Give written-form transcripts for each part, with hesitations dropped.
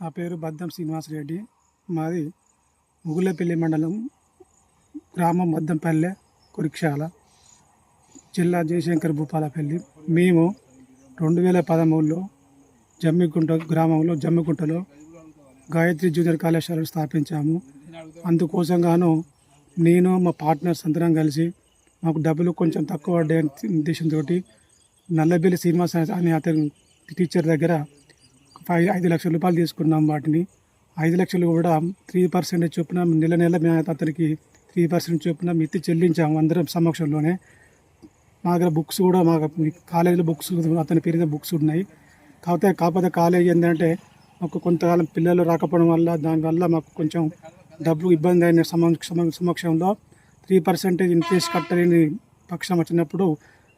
నా పేరు బద్దం శ్రీనివాసరెడ్డి. మాది ముగుళ్ళపల్లి మండలం, గ్రామం మద్దంపల్లె, కురిక్షాల, జిల్లా జయశంకర్ భూపాలపల్లి. మేము 2013లో జమ్మికుంటలో గాయత్రి జూనియర్ కళాశాలను స్థాపించాము. అందుకోసంగాను నేను మా పార్ట్నర్స్ అందరం కలిసి మాకు డబ్బులు కొంచెం తక్కువ పడ్డాయని ఉద్దేశంతో నల్లబెల్లి శ్రీనివాస అనే అతని టీచర్ దగ్గర 5 లక్షల రూపాయలు తీసుకున్నాం. వాటిని 5 లక్షలు కూడా 3% చొప్పున నెల మేము అతనికి 3% చొప్పున మిత్తి చెల్లించాము అందరం సమక్షంలోనే. మా దగ్గర బుక్స్ కూడా మా కాలేజీలో బుక్స్ అతని పేరు బుక్స్ ఉన్నాయి. కాకపోతే కాలేజీ ఏంటంటే మాకు కొంతకాలం పిల్లలు రాకపోవడం వల్ల దానివల్ల మాకు కొంచెం డబ్బు ఇబ్బంది అయిన సమక్షంలో 3% ఇంట్రెస్ట్ కట్టలేని పక్షం వచ్చినప్పుడు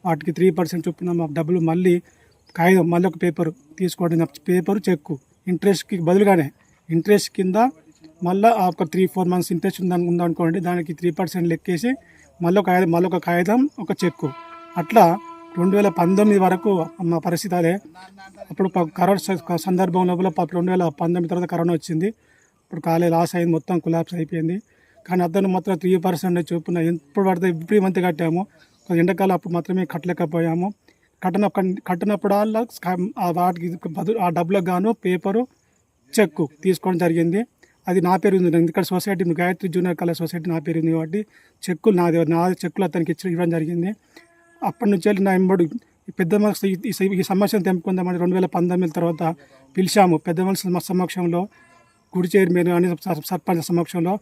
వాటికి 3% చొప్పున మాకు డబ్బులు మళ్ళీ ఒక పేపర్ తీసుకోవడం, పేపరు చెక్కు ఇంట్రెస్ట్కి బదులుగానే ఇంట్రెస్ట్ కింద మళ్ళీ ఒక 3-4 మంత్స్ ఇంట్రెస్ట్ ఉందనుకోండి, దానికి 3% లెక్కేసి మళ్ళీ ఒక కాగితం ఒక చెక్కు. అట్లా 2019 వరకు మా పరిస్థితి అదే. అప్పుడు కరోనా సందర్భం లోపల 2019 తర్వాత కరోనా వచ్చింది. ఇప్పుడు కాలేజ్ లాస్ అయింది, మొత్తం కొలాప్స్ అయిపోయింది. కానీ అతను మాత్రం 3% చొప్పున ఎప్పుడు పడితే ఎవ్రీ మంత్ కట్టాము. ఎండాకాలం అప్పుడు మాత్రమే కట్టలేకపోయాము. కట్టినప్పుడల్లా వాటికి ఆ డబ్బులకు గాను పేపరు చెక్కు తీసుకోవడం జరిగింది. అది నా పేరు ఉంది. ఇక్కడ సొసైటీ గాయత్రి జూనియర్ కళా సొసైటీ నా పేరు ఉంది కాబట్టి చెక్కులు నా చెక్కులు అతనికి ఇవ్వడం జరిగింది. అప్పటి నుంచి వెళ్ళి నా ఎంబడు పెద్ద మనిషి ఈ సమస్యను తెంపుకుందామని 2019 తర్వాత పిలిచాము. పెద్ద మనిషి సమక్షంలో, గుడి చైర్మన్ అని సర్పంచ్ సమక్షంలో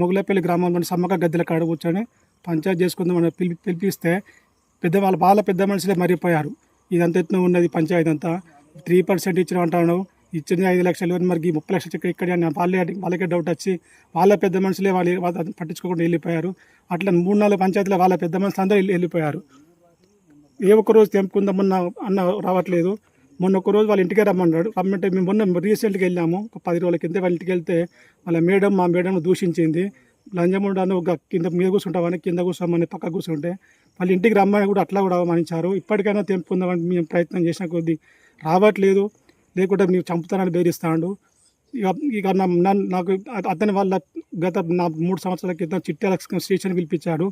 మొగులపల్లి గ్రామంలోని సమ్మక్క గద్దెల కాడ కూర్చొని పంచాయతీ చేసుకుందామని పిలిపిస్తే వాళ్ళ పెద్ద మనుషులే మరిపోయారు. ఇదంతా ఎత్తున ఉన్నది పంచాయతీ అంతా 3% ఇచ్చిన అంటాను, ఇచ్చింది 5 లక్షలు, మరి 30 లక్షలు చెక్ ఇక్కడ అని వాళ్ళకే డౌట్ వచ్చి వాళ్ళ పెద్ద మనుషులే వాళ్ళు పట్టించుకోకుండా వెళ్ళిపోయారు. అట్లా 3-4 పంచాయతీలో వాళ్ళ పెద్ద మనుషులు అందరూ వెళ్ళిపోయారు. ఏ ఒక్కరోజు తెంపుకుందామన్న రావట్లేదు. మొన్న ఒకరోజు వాళ్ళ ఇంటికే రమ్మంటే మేము మొన్న రీసెంట్గా వెళ్ళాము. 10 రోజుల కింద వాళ్ళ ఇంటికి వెళ్తే మా మేడం దూషించింది. లంజముండాను కింద మీద కూర్చుంటామని, కింద కూర్చోమని, పక్క కూర్చుంటే వాళ్ళ ఇంటికి రమ్మని కూడా అట్లా కూడా అవమానించారు. ఇప్పటికైనా తెంపుకుందామని మేము ప్రయత్నం చేసిన కొద్దీ రావట్లేదు, లేకుంటే మీరు చంపుతానని బెదిరిస్తాడు. ఇక నాకు అతని వల్ల గత 3 సంవత్సరాల క్రితం చిట్యాల స్టేషన్ పిలిపించాడు.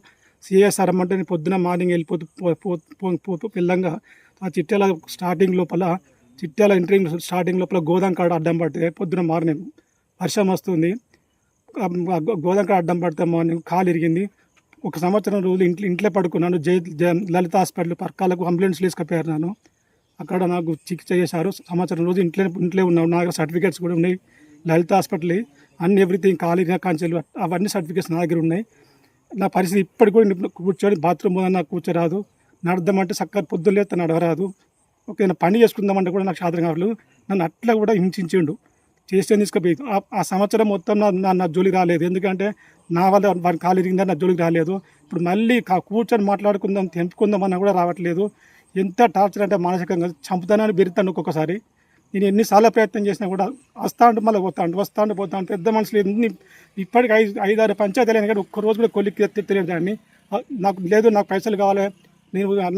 సిఎస్ఆర్ అంటే నేను పొద్దున మార్నింగ్ వెళ్ళిపోతూ పిల్లంగా ఆ చిట్యాల ఎంట్రింగ్ స్టార్టింగ్ లోపల గోదాం కాడ అడ్డం పడితే పొద్దున మార్నింగ్ వర్షం వస్తుంది. గోదాం కాడ అడ్డం పడితే మార్నింగ్ కాలు ఇరిగింది. 1 సంవత్సరం రోజులు ఇంట్లో పడుకున్నాను. లలిత హాస్పిటల్ పర్కాలకు అంబులెన్స్లు తీసుకుపోయారు. నన్ను అక్కడ నాకు చికిత్స చేశారు. సంవత్సరం రోజు ఇంట్లో ఉన్నాను. నా దగ్గర సర్టిఫికేట్స్ కూడా ఉన్నాయి. లలిత హాస్పిటల్ అన్ని ఎవ్రీథింగ్ కాలిన కాంచెలు అవన్నీ సర్టిఫికేట్స్ నా దగ్గర ఉన్నాయి. నా పరిస్థితి ఇప్పటికి కూడా కూర్చొని బాత్రూమ్ నాకు కూర్చోరాదు, నడదామంటే చక్కగా పొద్దులే నడవరాదు. ఒక పని చేసుకుందామంటే కూడా నాకు సాధన కావట్లేదు. నన్ను అట్లా కూడా హింసించిండు, చేస్తే తీసుకుపోయి ఆ సంవత్సరం మొత్తం నా జోలికి రాలేదు. ఎందుకంటే నా వల్ల వారి కాలు ఇరిగిందని నా జోలికి రాలేదు. ఇప్పుడు మళ్ళీ కూర్చొని మాట్లాడుకుందాం, తెంపుకుందాం అన్నా కూడా రావట్లేదు. ఎంత టార్చర్ అంటే మానసికంగా చంపుతానని బెరుతాను. ఒక్కొక్కసారి నేను ఎన్నిసార్లు ప్రయత్నం చేసినా కూడా మళ్ళీ పోతాను. పెద్ద మనుషులు ఇప్పటికి 5-6 పంచాయతీలు అయినా కానీ ఒక్కరోజు కూడా కొలిక్కి తెలియదు దాన్ని. నాకు పైసలు కావాలి,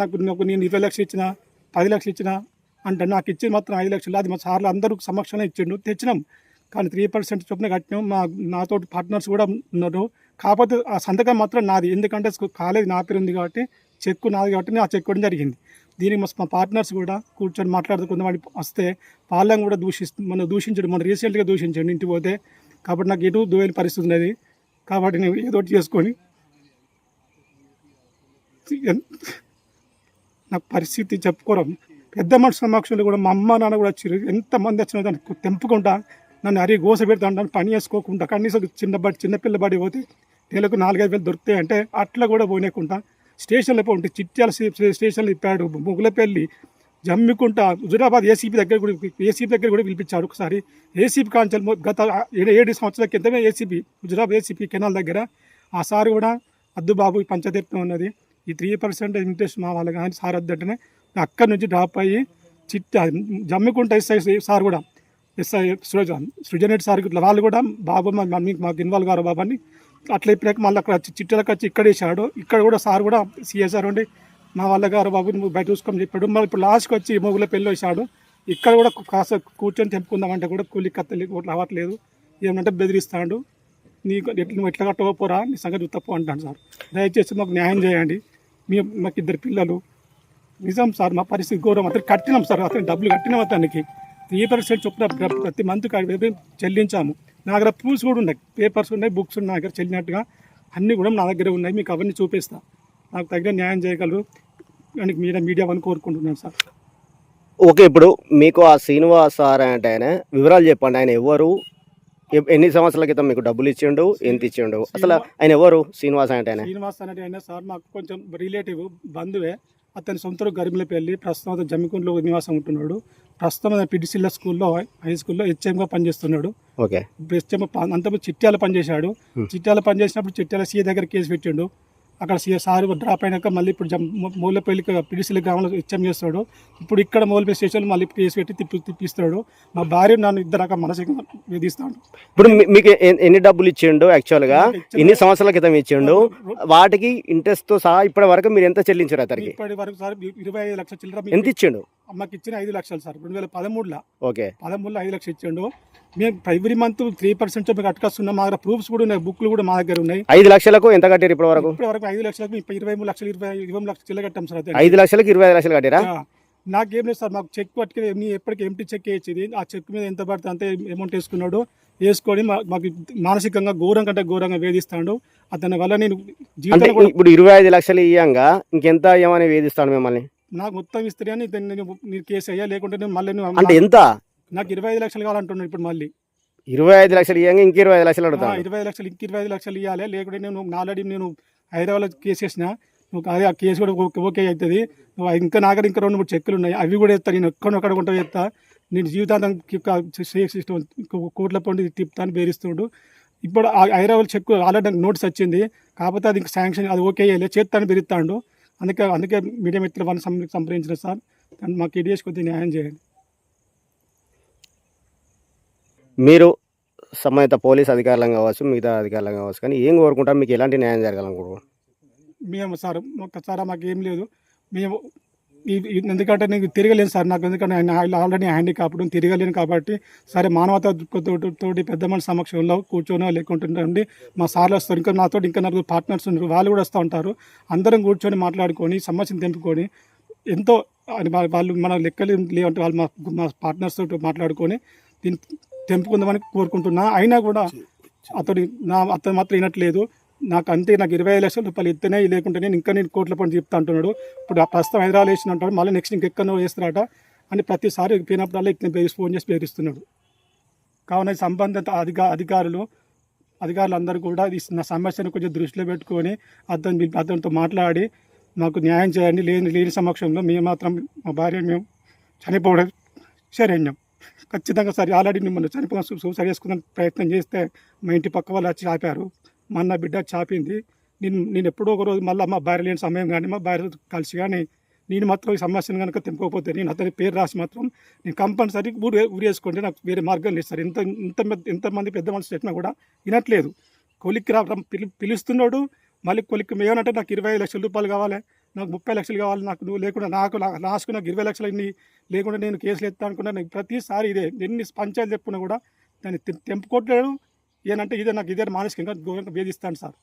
నాకు 20 లక్షలు ఇచ్చిన, 10 లక్షలు ఇచ్చిన అంటే నాకు ఇచ్చింది మాత్రం 5 లక్షలు. అది మా సార్లు అందరూ సమక్షంలో ఇచ్చిండు, తెచ్చినాం. కానీ 3% చొప్పున కట్టినాం. నాతో పార్ట్నర్స్ కూడా ఉన్నారు. కాకపోతే ఆ సంతకం మాత్రం నాది. ఎందుకంటే కాలేజ్ నా పేరు ఉంది కాబట్టి, చెక్కు నాది కాబట్టి నేను ఆ చెక్ కూడా జరిగింది. దీనికి మా పార్ట్నర్స్ కూడా కూర్చొని మాట్లాడుకుందాం వాడి వస్తే వాళ్ళని కూడా దూషించడం, మన రీసెంట్గా దూషించండి ఇంటికి పోతే. కాబట్టి నాకు ఎటు దోయని పరిస్థితి ఉన్నది. కాబట్టి నేను ఏదో చేసుకొని నాకు పరిస్థితి చెప్పుకోవడం. పెద్ద మనుషుల సమక్షంలో కూడా మా అమ్మ నాన్న కూడా వచ్చారు. ఎంతమంది వచ్చినా దాన్ని తెంపుకుంటా నన్ను గోస పెడతా ఉంటాను, పని చేసుకోకుండా. కనీసం చిన్నపిల్ల బడి పోతే నెలకు 4-5 వేలు దొరుకుతాయి అంటే అట్లా కూడా పోనీయకుండా స్టేషన్లో పోతే చిట్యాల స్టేషన్లో ఇప్పాడు. ముగులపల్లి, జమ్మికుంట, హుజురాబాద్ ఏసీపీ దగ్గర కూడా పిలిపించాడు ఒకసారి. ఏసీపీ కాంచెల్ గత 7 సంవత్సరాల క్రితమే హుజురాబాద్ ఏసీపీ కెనాల్ దగ్గర ఆ సార్ కూడా అద్దు బాబు ఈ పంచాయతీ ఉన్నది, ఈ 3% ఇంట్రెస్ట్ మా వాళ్ళ కానీ సార్ వద్దంటేనే అక్కడి నుంచి డ్రాప్ అయ్యి జమ్మికుంట ఎస్ఐ సార్ కూడా సృజనరెడ్డి సార్ వాళ్ళు కూడా బాబు మాకు ఇన్వాల్వ్ గారు బాబు అని అట్లా చెప్పినాక మళ్ళీ అక్కడ చిట్టాలకు వచ్చి ఇక్కడ వేసాడు. ఇక్కడ కూడా సార్ కూడా సిఎస్ఆర్ ఉండి మా వాళ్ళ గారు బాబు నువ్వు బయట చూసుకొని చెప్పాడు. మళ్ళీ ఇప్పుడు లాస్ట్కి వచ్చి మొగుల పెళ్ళి వేసాడు. ఇక్కడ కూడా కాస్త కూర్చొని తెంపుకుందామంటే కూడా కూలి కత్తలి అవ్వట్లేదు. ఏమంటే బెదిరిస్తాడు, నీకు నువ్వు ఎట్లా కట్టకపోరా నీ సంగతి తప్పు అంటాను సార్. దయచేసి మాకు న్యాయం చేయండి. మాకు 2 పిల్లలు. నిజం సార్, మా పరిస్థితి ఘోరం. అతను కట్టినాం సార్, అతను డబ్బులు కట్టినాం. అతనికి 3% చొప్పున ప్రతి మంత్ చెల్లించాము. నా దగ్గర ప్రూఫ్స్ కూడా ఉన్నాయి, పేపర్స్ ఉన్నాయి, బుక్స్ ఉన్నాయి, నా దగ్గర చెల్లినట్టుగా అన్నీ కూడా నా దగ్గర ఉన్నాయి. మీకు అవన్నీ చూపిస్తా. నాకు తగిన న్యాయం చేయగలరు అని మీడియా అని కోరుకుంటున్నాను సార్. ఓకే, ఇప్పుడు మీకు ఆ శ్రీనివాస్ సార్ అంటే ఆయన వివరాలు చెప్పండి. ఆయన ఎవరు, ఎన్ని సంవత్సరాల క్రితం మీకు డబ్బులు ఇచ్చిండు, ఎంత ఇచ్చిండు, అసలు ఆయన ఎవరు శ్రీనివాస్ అంటే ఆయన? శ్రీనివాస్ అంటే ఆయన సార్ మాకు కొంచెం రిలేటివ్, బంధువే. అతని సొంత గరిమిలపల్లి, ప్రస్తుతం అతను జమ్మికుంటలో నివాసం ఉంటున్నాడు. ప్రస్తుతం పిడిసిల్ల స్కూల్లో, హై స్కూల్లో హెచ్ఎంగా పనిచేస్తున్నాడు. ఓకే, హెచ్ఎం అంతకుముందు చిట్యాల పనిచేశాడు. చిట్యాల పనిచేసినప్పుడు చిట్యాల సీఏ దగ్గర కేసు పెట్టిండు. అక్కడ సార్ డ్రాప్ అయినాక మళ్ళీ ఇప్పుడు మూలపల్లి పిడిసిల్ల గ్రామంలో హెచ్ఎం చేస్తాడు. ఇప్పుడు ఇక్కడ మూలపల్లి స్టేషన్లో మళ్ళీ కేసు పెట్టి తిప్పిస్తాడు. మా భార్య నన్ను ఇద్దరు మానసికంగా వేధిస్తాడు. ఇప్పుడు మీకు ఎన్ని డబ్బులు ఇచ్చిండు, యాక్చువల్గా ఎన్ని సంవత్సరాల క్రితం ఇచ్చిండు, వాటికి ఇంట్రెస్ట్ తో సహా ఇప్పటి వరకు మీరు ఎంత చెల్లించారు అతనికి? ఇప్పటి వరకు సార్ 25 లక్షల చిల్లర. ఎంత ఇచ్చిండు? అమ్మకి ఇచ్చిన 5 లక్షలు సార్ 2013లో. ఓకే, 13లో 5 లక్షలు ఇచ్చిండు. మేము ఎవ్రీ మంత్ 3% మీకు అట్టుకొస్తున్నాం. మా దగ్గర ప్రూఫ్స్ కూడా ఉన్నాయి, బుక్లు కూడా మా దగ్గర ఉన్నాయి. 5 లక్షలకు ఎంత కట్టారు ఇప్పటి వరకు? 5 లక్షలకు 23 లక్షలు 20 లక్షలు చిల్లర కట్టాం సార్. 5 లక్షలకు 25 లక్షలు కట్టారా? నాకేం లేదు సార్, మాకు చెక్ పట్టుకుని మీ ఎప్పటికీ ఎంటీ చెక్ వేసేది. ఆ చెక్ మీద ఎంత పడితే అంతే అమౌంట్ వేసుకొని మాకు మానసికంగా ఘోరంగా వేధిస్తాడు. అతని వల్ల నేను జీవితంలో ఇప్పుడు 25 లక్షలు ఇయ్యంగా ఇంకెంత ఏమని వేధిస్తాడు మిమ్మల్ని? నాకు మొత్తం ఇస్తే అని నేను కేసు అయ్యా, లేకుంటే నేను మళ్ళీ అంటే ఎంత? నాకు 25 లక్షలు కావాలంటున్నాడు. ఇప్పుడు మళ్ళీ 25 లక్షలు ఇవ్వంగా ఇంక 25 లక్షలు అడుగుతాను. 25 లక్షలు ఇంక 25 లక్షలు ఇవ్వాలి, లేకుంటే నేను ఆల్రెడీ నేను హైదరాబాద్లో కేసు వేసిన. నువ్వు అదే ఆ కేసు కూడా ఓకే అవుతుంది. నువ్వు ఇంకా నా దగ్గర ఇంకా 2-3 చెక్కులు ఉన్నాయి, అవి కూడా ఎత్తా. నేను ఎక్కడొక్కడ కొంట ఎత్తా. నేను జీవితాంతం కోట్ల పండి తిప్పుతాను బేరిస్తుడు. ఇప్పుడు ఆ హైదరాబాద్ చెక్కు ఆల్రెడీ నాకు నోటీస్ వచ్చింది, కాకపోతే అది ఇంకా శాంక్షన్, అది ఓకే అయ్యలే, చేస్తాను బెరుస్తాడు. అందుకే మీడియా మిత్రులు వాళ్ళని సంప్రదించిన సార్. మాకు ఈడీఎస్ కొద్దిగా న్యాయం చేయండి. మీరు సంబంధిత పోలీస్ అధికారులను కావచ్చు, మిగతా అధికారులను కావచ్చు, కానీ ఏం కోరుకుంటారు? మీకు ఎలాంటి న్యాయం జరగాలనుకుంటున్నారు? మేము సార్ ఒక్కసారి మాకు ఏం లేదు. మేము ఎందుకంటే నేను తిరగలేను సార్, నాకు ఎందుకంటే ఆల్రెడీ హ్యాండిక్యాప్డ్, తిరగలేను. కాబట్టి సరే మానవతా తోటి పెద్ద మనిషి సమక్షంలో కూర్చొని లేకుంటుండండి. మా సార్లు వస్తారు, ఇంకా నాతో ఇంకా 4 పార్ట్నర్స్ ఉన్నారు, వాళ్ళు కూడా వస్తూ ఉంటారు. అందరం కూర్చొని మాట్లాడుకొని సమస్యను తెంపుకొని ఎంతో వాళ్ళు మన లెక్కలు లేవంటే వాళ్ళు మా పార్ట్నర్స్ తోటి మాట్లాడుకొని దీన్ని తెంపుకుందామని కోరుకుంటున్నా. అయినా కూడా అతను మాత్రం వినట్లేదు. నాకు 25 లక్షల రూపాయలు ఇస్తేనే, లేకుంటే నేను కోట్ల పని చెప్తా అంటున్నాడు. ఇప్పుడు ఆ ప్రస్తుతం హైదరాబాద్ వేసిన అంటాడు, మళ్ళీ నెక్స్ట్ ఇంకెక్కడో వేస్తారట అని ప్రతిసారి పోయినప్పుడల్లా ఇట్లా ఫోన్ చేసి బెదిరిస్తున్నాడు. కావున సంబంధిత అధికారులు అందరూ కూడా నా సమస్యను కొంచెం దృష్టిలో పెట్టుకొని అతనితో మాట్లాడి మాకు న్యాయం చేయండి. లేని సమక్షంలో మేము మాత్రం మా భార్య మేము చనిపోవడం శరణ్యం. ఖచ్చితంగా సరే, ఆల్రెడీ మిమ్మల్ని చనిపోయి సూసైడ్ చేసుకున్న ప్రయత్నం చేస్తే మా ఇంటి పక్క వాళ్ళు వచ్చి ఆపారు. మా అన్న బిడ్డ చాపింది. నేను ఎప్పుడో ఒక రోజు మళ్ళీ మా భార్య లేని సమయం కానీ మా భార్యతో కలిసి కానీ నేను మాత్రం ఈ సమస్యను కనుక తెంపకపోతే నేను అతని పేరు రాసి మాత్రం నేను కంపల్సరీ ఊరేసుకుంటే నాకు వేరే మార్గం లేదు సార్. ఎంతమంది పెద్ద మనుషులు చెప్పినా కూడా వినట్లేదు. కొలిక్కి పిలుస్తున్నాడు. మళ్ళీ కొలిక్కి ఏమనంటే నాకు 25 లక్షల రూపాయలు కావాలి, నాకు 30 లక్షలు కావాలి, నువ్వు లేకుండా నాకు 20 లక్షలు ఇన్ని లేకుండా నేను కేసులు ఎత్తా అనుకున్నా. నాకు ప్రతిసారి ఇదే, ఎన్ని పంచాయతీలు చెప్పుకున్నా కూడా దాన్ని తెంపుకోవట్లేడు. ఏనంటే ఇదే నాకు మానసికంగా ఘోరంగా వేధిస్తాను సార్.